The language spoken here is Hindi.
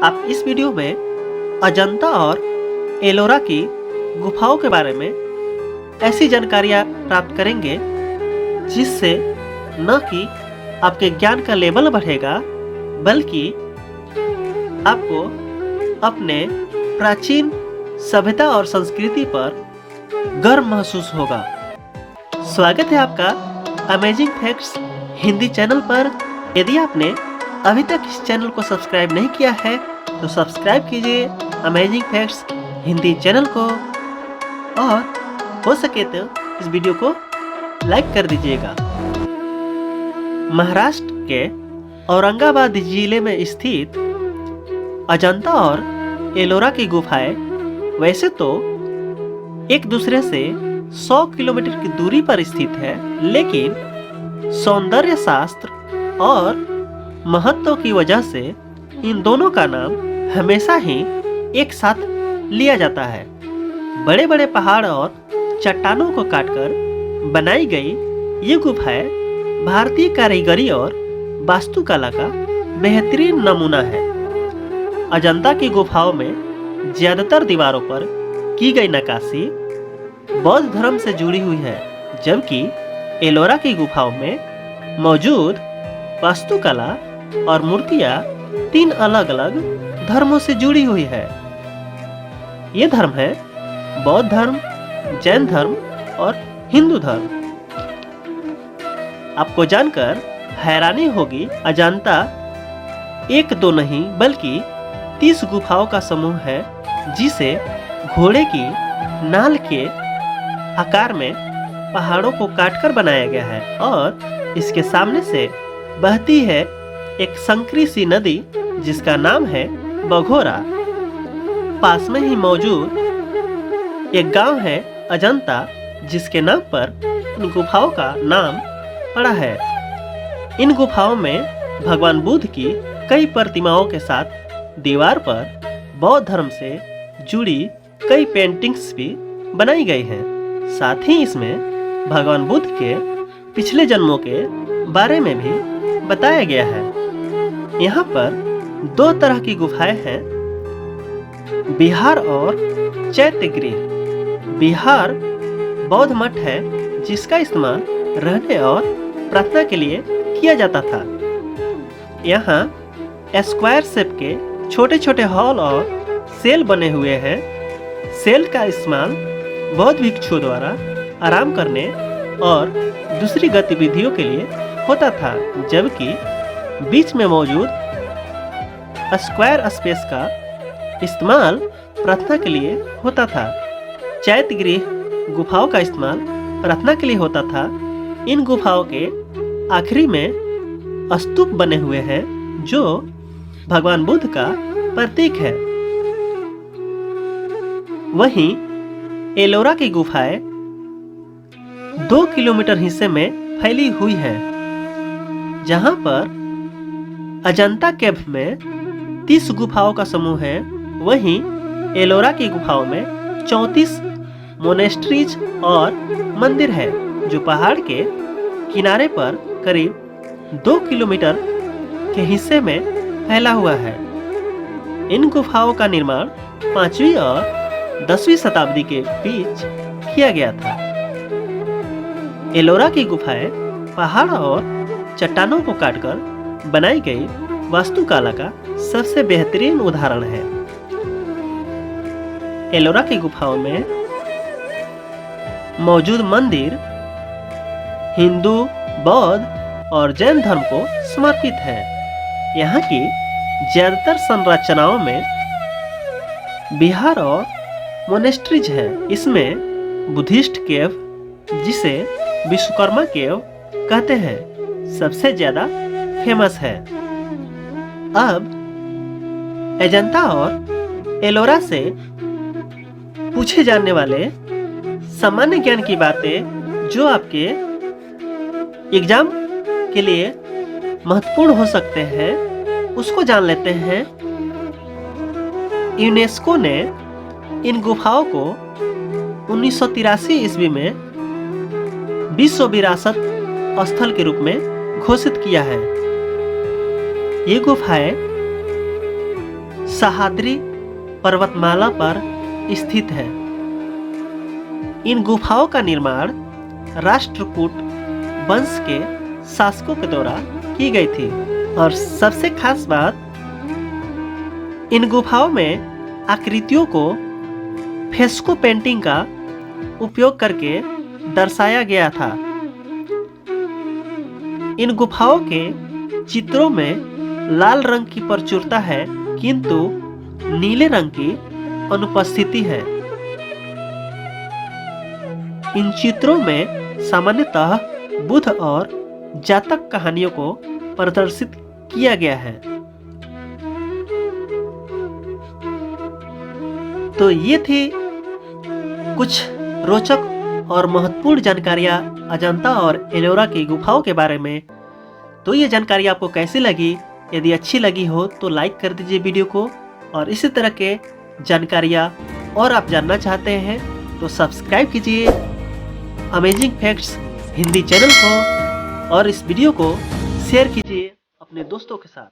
आप इस वीडियो में अजंता और एलोरा की गुफाओं के बारे में ऐसी जानकारियाँ प्राप्त करेंगे जिससे न कि आपके ज्ञान का लेवल बढ़ेगा बल्कि आपको अपने प्राचीन सभ्यता और संस्कृति पर गर्व महसूस होगा। स्वागत है आपका अमेजिंग फैक्ट्स हिंदी चैनल पर। यदि आपने अभी तक इस चैनल को सब्सक्राइब नहीं किया है तो सब्सक्राइब कीजिए अमेजिंग फैक्ट्स हिंदी चैनल को और हो सके तो इस वीडियो को लाइक कर दीजिएगा। महाराष्ट्र के औरंगाबाद जिले में स्थित अजंता और एलोरा की गुफाएं वैसे तो एक दूसरे से 100 किलोमीटर की दूरी पर स्थित है, लेकिन सौंदर्य शास्त्र और महत्व की वजह से इन दोनों का नाम हमेशा ही एक साथ लिया जाता है। बड़े बड़े पहाड़ और चट्टानों को काटकर बनाई गई ये गुफाएं भारतीय कारीगरी और वास्तुकला का बेहतरीन नमूना है। अजंता की गुफाओं में ज्यादातर दीवारों पर की गई नक्काशी बौद्ध धर्म से जुड़ी हुई है, जबकि एलोरा की गुफाओं में मौजूद वास्तुकला और मूर्तियां 3 अलग अलग धर्मों से जुड़ी हुई है। ये धर्म है बौद्ध धर्म, जैन धर्म और हिंदू धर्म। आपको जानकर हैरानी होगी, अजंता 1-2 नहीं बल्कि 30 गुफाओं का समूह है जिसे घोड़े की नाल के आकार में पहाड़ों को काटकर बनाया गया है और इसके सामने से बहती है एक संकरी सी नदी जिसका नाम है बघोरा। पास में ही मौजूद एक गांव है अजंता जिसके नाम पर इन गुफाओं का नाम पड़ा है। इन गुफाओं में भगवान बुद्ध की कई प्रतिमाओं के साथ दीवार पर बौद्ध धर्म से जुड़ी कई पेंटिंग्स भी बनाई गई हैं। साथ ही इसमें भगवान बुद्ध के पिछले जन्मों के बारे में भी बताया गया है। यहाँ पर 2 तरह की गुफाएं हैं, विहार और चैत्यगृह। विहार बौद्ध मठ है जिसका इस्तेमाल रहने और प्रार्थना के लिए किया जाता था। यहाँ स्क्वायर शेप के छोटे छोटे हॉल और सेल बने हुए हैं। सेल का इस्तेमाल बौद्ध भिक्षुओं द्वारा आराम करने और दूसरी गतिविधियों के लिए होता था, जबकि बीच में मौजूद स्क्वायर स्पेस का इस्तेमाल प्रार्थना के लिए होता था। चैत्यगृह गुफाओं का इस्तेमाल प्रार्थना के लिए होता था। इन गुफाओं के आखिरी में स्तूप बने हुए हैं जो भगवान बुद्ध का प्रतीक है। वहीं एलोरा की गुफाएं 2 किलोमीटर हिस्से में फैली हुई है, जहां पर अजंता केव में 30 गुफाओं का समूह है। वहीं एलोरा की गुफाओं में 34 मोनेस्ट्रीज और मंदिर है जो पहाड़ के किनारे पर करीब 2 किलोमीटर के हिस्से में फैला हुआ है। इन गुफाओं का निर्माण 5वीं और 10वीं शताब्दी के बीच किया गया था। एलोरा की गुफाएं पहाड़ और चट्टानों को काटकर बनाई गई वास्तुकला का सबसे बेहतरीन उदाहरण है। एलोरा की गुफाओं में मौजूद मंदिर हिंदू, बौद्ध और जैन धर्म को समर्पित है। यहाँ की ज्यादातर संरचनाओं में विहार और मोनेस्ट्रीज है। इसमें बुद्धिस्ट केव, जिसे विश्वकर्मा केव कहते हैं, सबसे ज्यादा फेमस है। अब अजंता और एलोरा से पूछे जाने वाले सामान्य ज्ञान की बातें जो आपके एग्जाम के लिए महत्वपूर्ण हो सकते हैं, उसको जान लेते हैं। यूनेस्को ने इन गुफाओं को 1983 ईस्वी में विश्व विरासत स्थल के रूप में घोषित किया है। ये गुफाएं सह्याद्री पर्वतमाला पर स्थित है। इन गुफाओं का निर्माण राष्ट्रकूट वंश के शासकों के द्वारा की गई थी। और सबसे खास बात, इन गुफाओं में आकृतियों को फ्रेस्को पेंटिंग का उपयोग करके दर्शाया गया था। इन गुफाओं के चित्रों में लाल रंग की प्रचुरता है, किंतु नीले रंग की अनुपस्थिति है। इन चित्रों में सामान्यतः बुद्ध और जातक कहानियों को प्रदर्शित किया गया है। तो ये थी कुछ रोचक और महत्वपूर्ण जानकारियां अजंता और एलोरा की गुफाओं के बारे में। तो ये जानकारी आपको कैसी लगी? यदि अच्छी लगी हो तो लाइक कर दीजिए वीडियो को, और इसी तरह के जानकारियां और आप जानना चाहते हैं तो सब्सक्राइब कीजिए अमेजिंग फैक्ट्स हिंदी चैनल को, और इस वीडियो को शेयर कीजिए अपने दोस्तों के साथ।